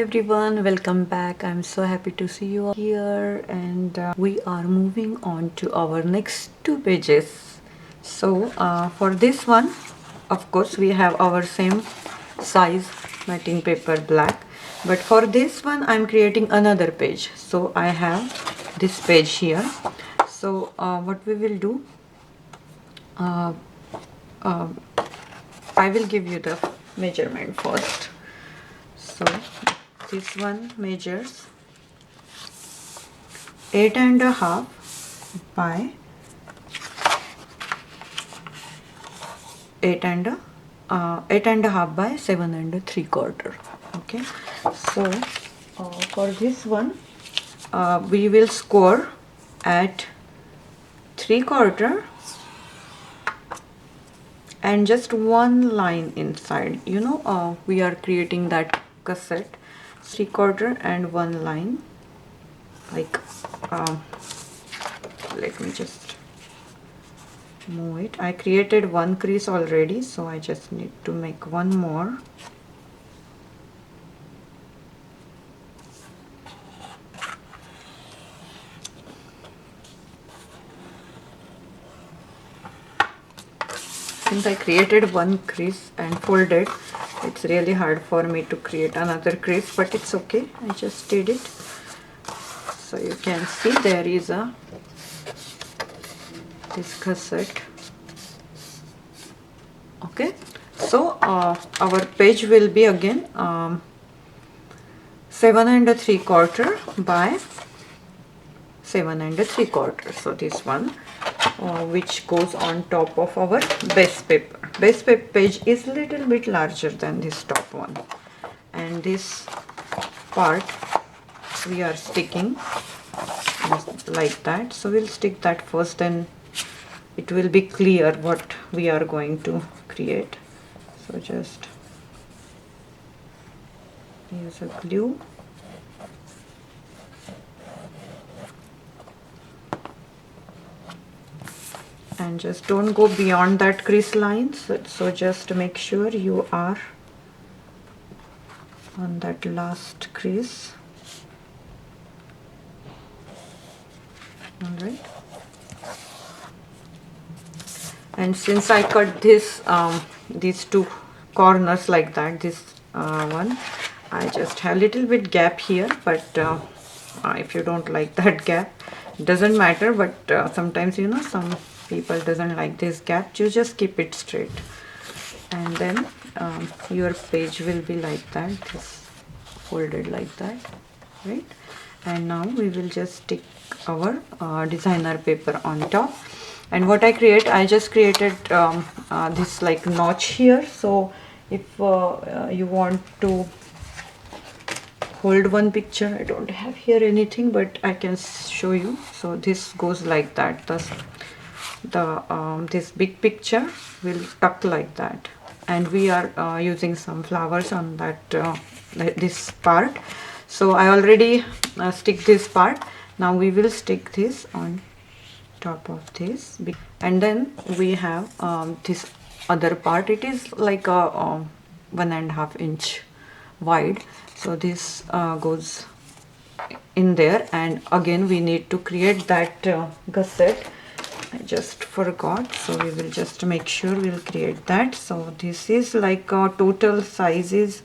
everyone, welcome back. I'm so happy to see you all here, and we are moving on to our next two pages. So for this one, of course, we have our same size matting paper black, but for this one I'm creating another page. So I have this page here. So what we will do, I will give you the measurement first. So this one measures 8.5 by 8.5 by 7.75. Okay, so for this one we will score at 3/4 and just one line inside. We are creating that gusset. 3/4 and one line, like let me just move it. I created one crease already, so I just need to make one more. Since I created one crease and folded, it's really hard for me to create another crease, but it's okay. I just did it. So you can see there is this gusset. Okay, so our page will be again 7.75 by 7.75. So this one which goes on top of our base paper. Base paper page is little bit larger than this top one, and this part we are sticking like that. So we'll stick that first, then it will be clear what we are going to create. So just use a glue. And just don't go beyond that crease line. So just make sure you are on that last crease. All right. And since I cut this these two corners like that, this one, I just have a little bit gap here, but if you don't like that gap, it doesn't matter. But sometimes some people doesn't like this gap. You just keep it straight, and then your page will be like that, this folded like that, right? And now we will just stick our designer paper on top. And what I just created this like notch here. So if you want to hold one picture, I don't have here anything, but I can show you. So this goes like that. This big picture will tuck like that, and we are using some flowers on that this part. So I already stick this part. Now we will stick this on top of this, and then we have this other part. It is like a 1.5 inch wide. So this goes in there, and again we need to create that gusset. I just forgot, so we will just make sure we'll create that. So this is like total size is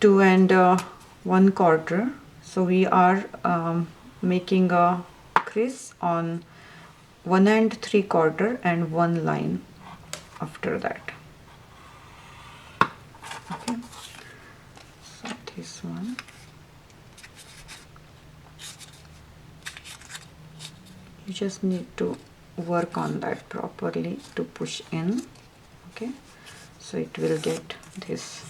2.25. So we are making a crease on 1.75 and one line after that. Okay, so this one. You just need to work on that properly to push in. Okay, so it will get this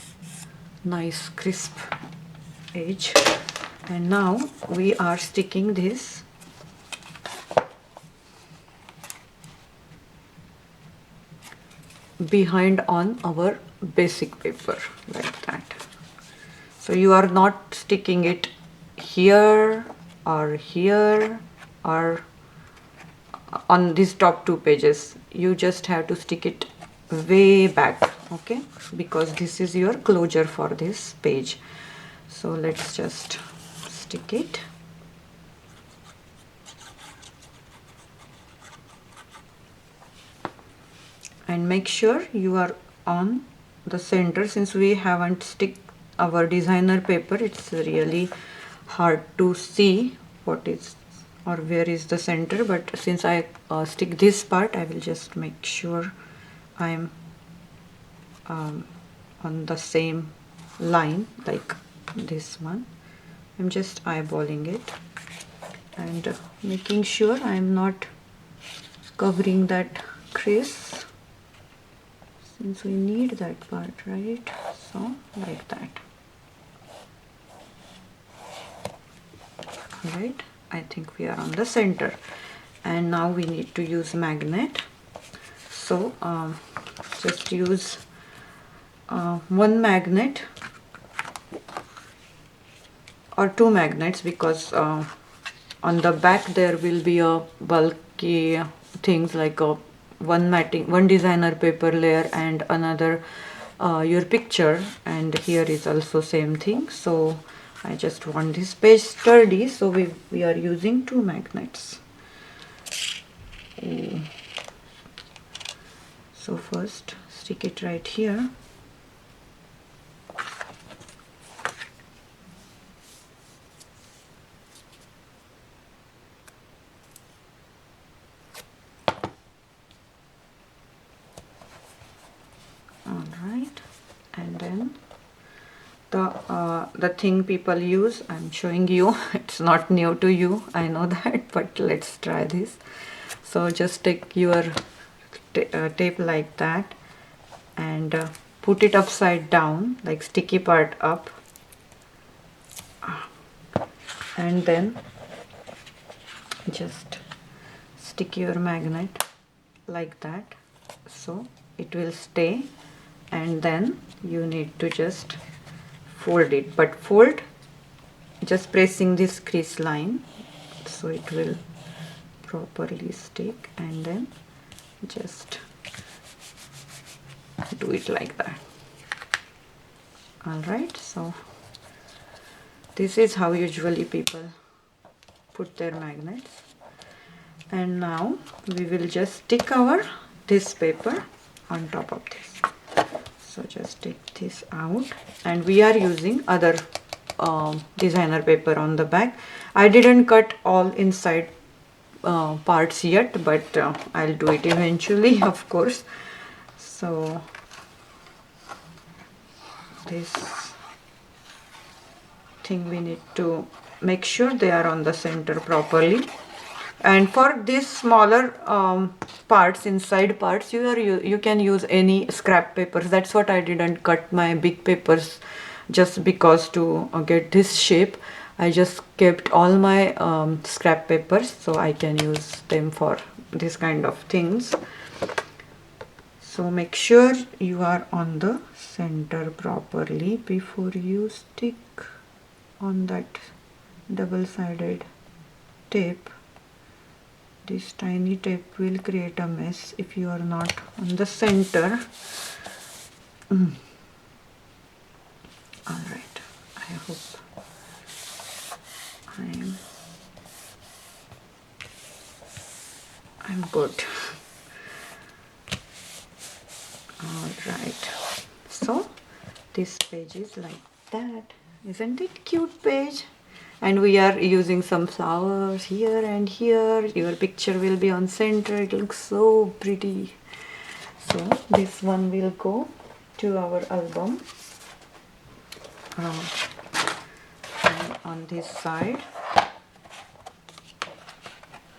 nice crisp edge. And now we are sticking this behind on our basic paper like that. So you are not sticking it here or on these top two pages. You just have to stick it way back, okay, because this is your closure for this page. So let's just stick it. And make sure you are on the center. Since we haven't stick our designer paper, it's really hard to see what is or where is the center, but since I stick this part, I will just make sure I'm on the same line like this one. I'm just eyeballing it and making sure I'm not covering that crease, since we need that part, right? So like that. Alright, I think we are on the center, and now we need to use magnet. So just use one magnet or two magnets, because on the back there will be a bulky things like a one designer paper layer and another your picture, and here is also same thing. So I just want this page sturdy, so we are using two magnets. So first stick it right here. Alright, and then the thing people use, I'm showing you, it's not new to you, I know that, but let's try this. So just take your tape like that and put it upside down, like sticky part up, and then just stick your magnet like that, so it will stay, and then you need to just fold it, but fold just pressing this crease line so it will properly stick, and then just do it like that. Alright, so this is how usually people put their magnets. And now we will just stick our this paper on top of this. So just take this out, and we are using other designer paper on the back. I didn't cut all inside parts yet, but I'll do it eventually, of course. So this thing we need to make sure they are on the center properly. And for these smaller parts, inside parts, you can use any scrap papers. That's what I didn't cut my big papers, just because to get this shape. I just kept all my scrap papers, so I can use them for this kind of things. So make sure you are on the center properly before you stick on that double-sided tape. This tiny tape will create a mess if you are not on the center. Alright, I hope I'm good. Alright, so this page is like that. Isn't it cute page? And we are using some flowers here and here. Your picture will be on center. It looks so pretty. So this one will go to our album. And on this side,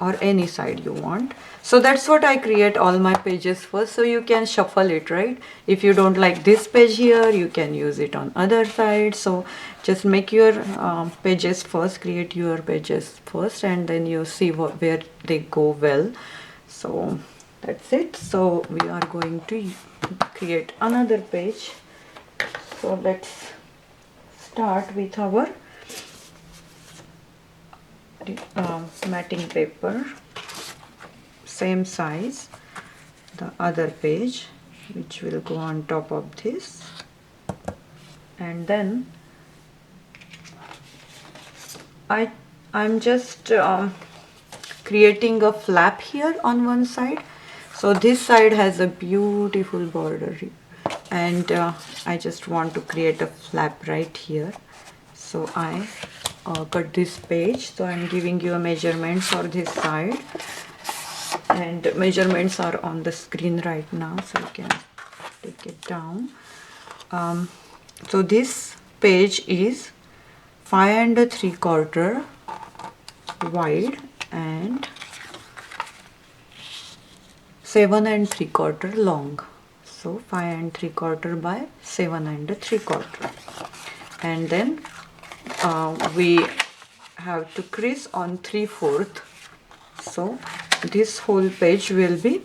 or any side you want. So that's what I create all my pages first, so you can shuffle it, right? If you don't like this page here, you can use it on other side. So just make your pages first, create your pages first, and then you see where they go well. So that's it. So we are going to create another page. So let's start with our matting paper, same size, the other page which will go on top of this, and then I'm just creating a flap here on one side. So this side has a beautiful border and I just want to create a flap right here. So I cut this page. So I'm giving you a measurement for this side, and measurements are on the screen right now, so you can take it down. So this page is 5 3/4 wide and 7 3/4 long. So 5 3/4 by 7 3/4, and then we have to crease on 3/4. So this whole page will be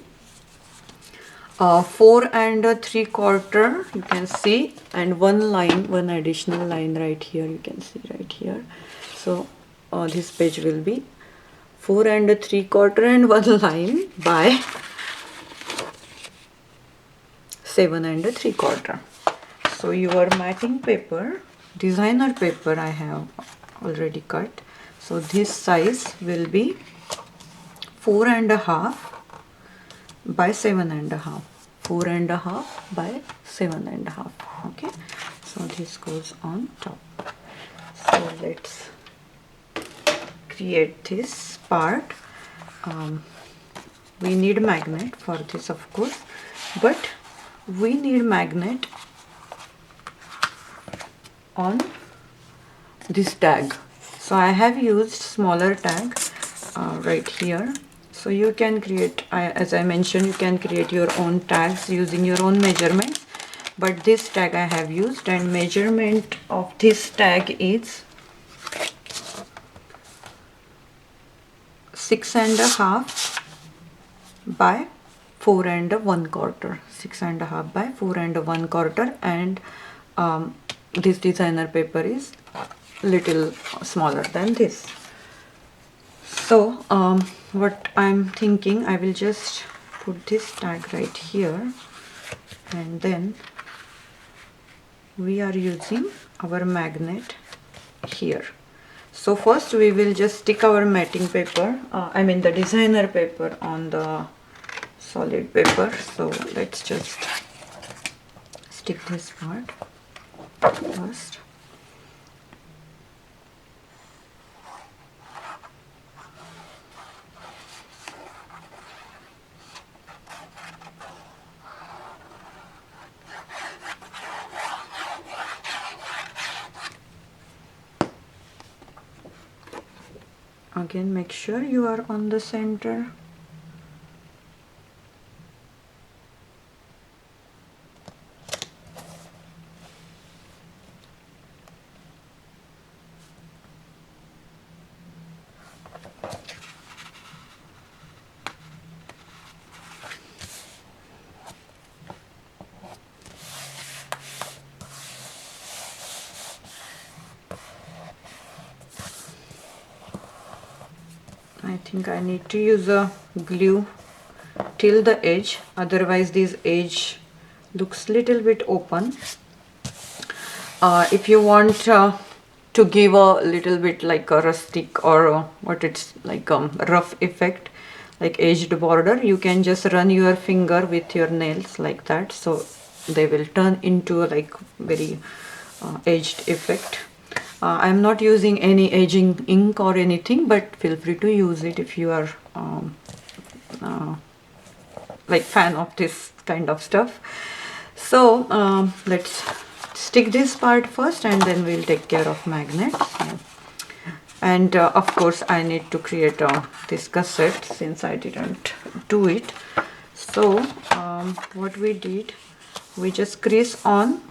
4 3/4, you can see, and one additional line right here, you can see right here. So this page will be 4 3/4 and one line by 7 3/4. So your matting paper, designer paper, I have already cut. So this size will be 4.5 by 7.5. 4.5 by 7.5. Okay, so this goes on top. So let's create this part. We need magnet for this, of course, but we need magnet on this tag. So I have used smaller tag right here. So you can create, as I mentioned, you can create your own tags using your own measurements, but this tag I have used, and measurement of this tag is 6.5 by 4 1/4. 6.5 by 4 1/4, and this designer paper is little smaller than this. So what I'm thinking, I will just put this tag right here, and then we are using our magnet here. So first we will just stick our matting paper, I mean the designer paper, on the solid paper. So let's just stick this part first. Again, make sure you are on the center. I think I need to use a glue till the edge, otherwise this edge looks little bit open. If you want to give a little bit like a rustic or what it's like rough effect, like edged border, you can just run your finger with your nails like that, so they will turn into a like very edged effect. I'm not using any edging ink or anything, but feel free to use it if you are like fan of this kind of stuff. So let's stick this part first, and then we'll take care of magnets. And of course I need to create this gusset since I didn't do it. So what we did, we just crease on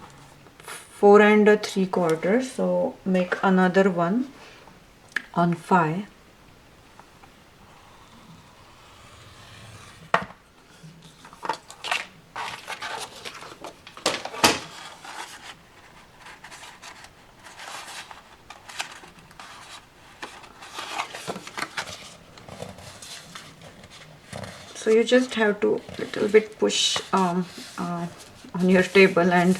4 3/4, so make another one on 5. So you just have to little bit push on your table and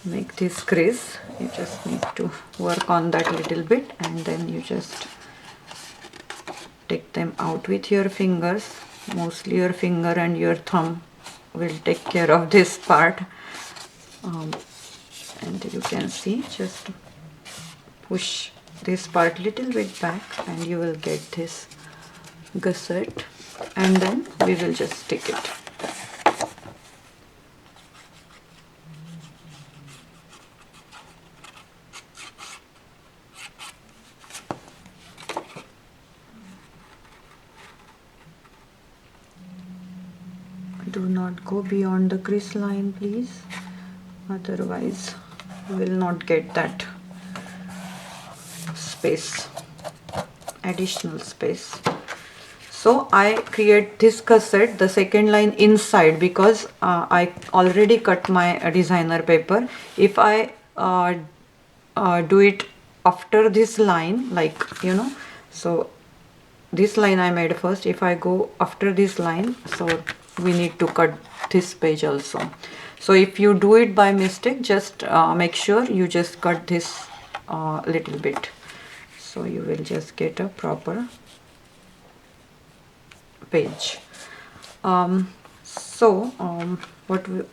make this crease. You just need to work on that little bit, and then you just take them out with your fingers. Mostly your finger and your thumb will take care of this part. And you can see, just push this part little bit back and you will get this gusset, and then we will just stick it. Do not go beyond the crease line, please, otherwise you will not get that space, additional space. So I create this gusset, the second line inside, because I already cut my designer paper. If I do it after this line, like, you know, so this line I made first, if I go after this line, so we need to cut this page also. So if you do it by mistake, just make sure you just cut this little bit, so you will just get a proper page. What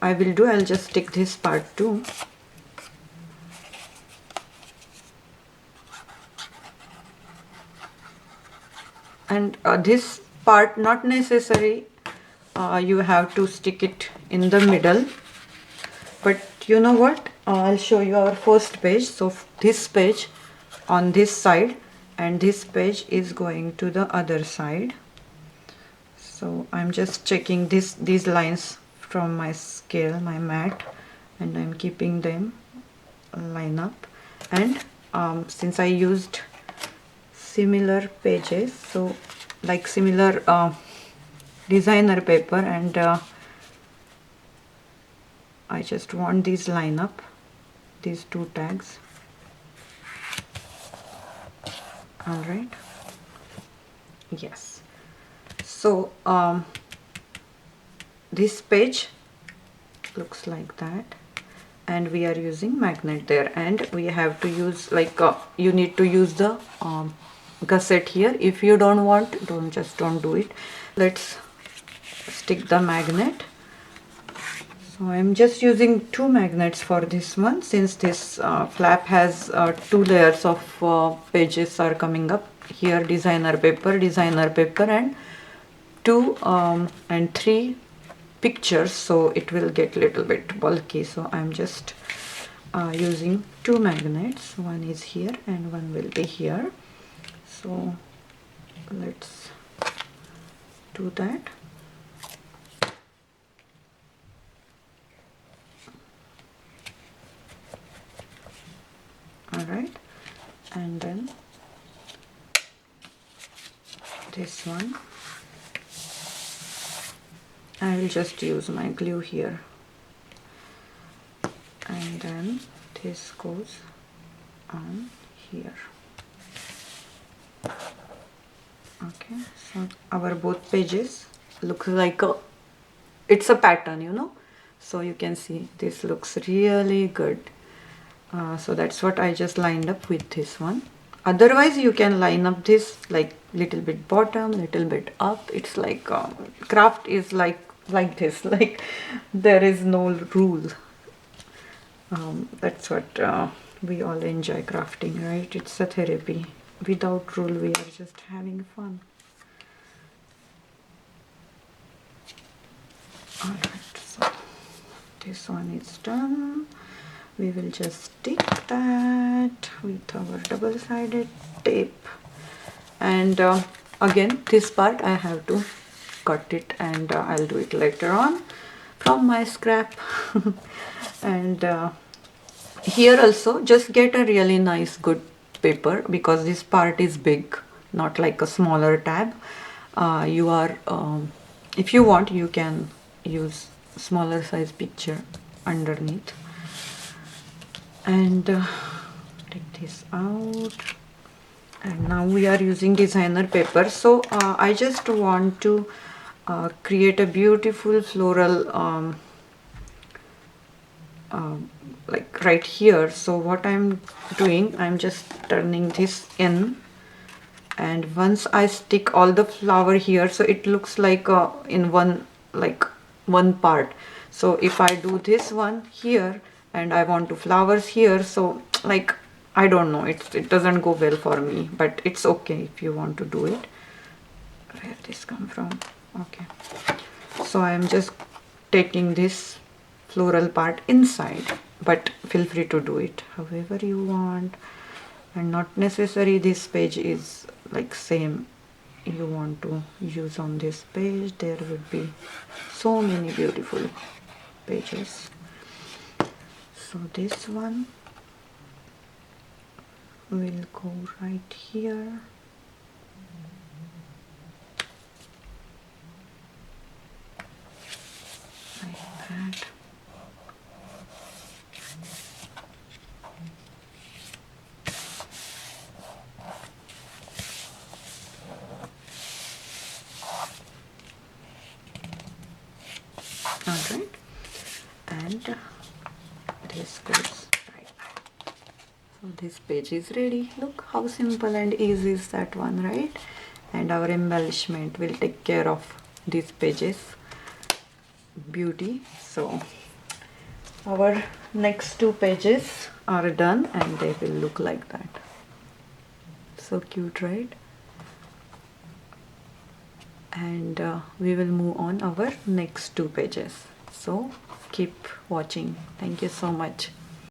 I will do, I'll just stick this part too. And this part, not necessary you have to stick it in the middle, but you know what, I'll show you our first page. So this page on this side and this page is going to the other side. So I'm just checking these lines from my scale, my mat, and I'm keeping them line up. And since I used similar pages, so like similar designer paper, and I just want these line up, these two tags. All right, yes. So this page looks like that, and we are using magnet there, and we have to use like you need to use the gusset here. If you don't want, don't do it. Let's stick the magnet. So I'm just using 2 magnets for this one, since this flap has 2 layers of pages are coming up here, designer paper, and 2 and 3 pictures, so it will get little bit bulky. So I'm just using 2 magnets. One is here and one will be here. So let's do that. All right, and then this one, I will just use my glue here, and then this goes on here. Okay, so our both pages look like it's a pattern, you know, so you can see this looks really good. So that's what I just lined up with this one. Otherwise you can line up this like little bit bottom, little bit up. It's like craft is like this, like there is no rule. That's what we all enjoy crafting, right? It's a therapy. Without rule, we are just having fun. Alright, so this one is done. We will just stick that with our double-sided tape, and again this part I have to cut it, and I'll do it later on from my scrap. And here also just get a really nice good paper, because this part is big, not like a smaller tab. If you want, you can use smaller size picture underneath. And take this out, and now we are using designer paper. So I just want to create a beautiful floral like right here. So what I'm doing, I'm just turning this in, and once I stick all the flower here, so it looks like in one, like one part. So if I do this one here and I want to flowers here, so like I don't know, it doesn't go well for me, but it's okay if you want to do it. Where this come from? Okay, so I'm just taking this floral part inside, but feel free to do it however you want, and not necessary this page is like same you want to use on this page. There would be so many beautiful pages. So this one will go right here. Like that. Alright, and this goes right back. So this page is ready. Look how simple and easy is that one, right? And our embellishment will take care of these pages beauty. So our next two pages are done and they will look like that. So cute, right? And we will move on our next two pages. So keep watching. Thank you so much.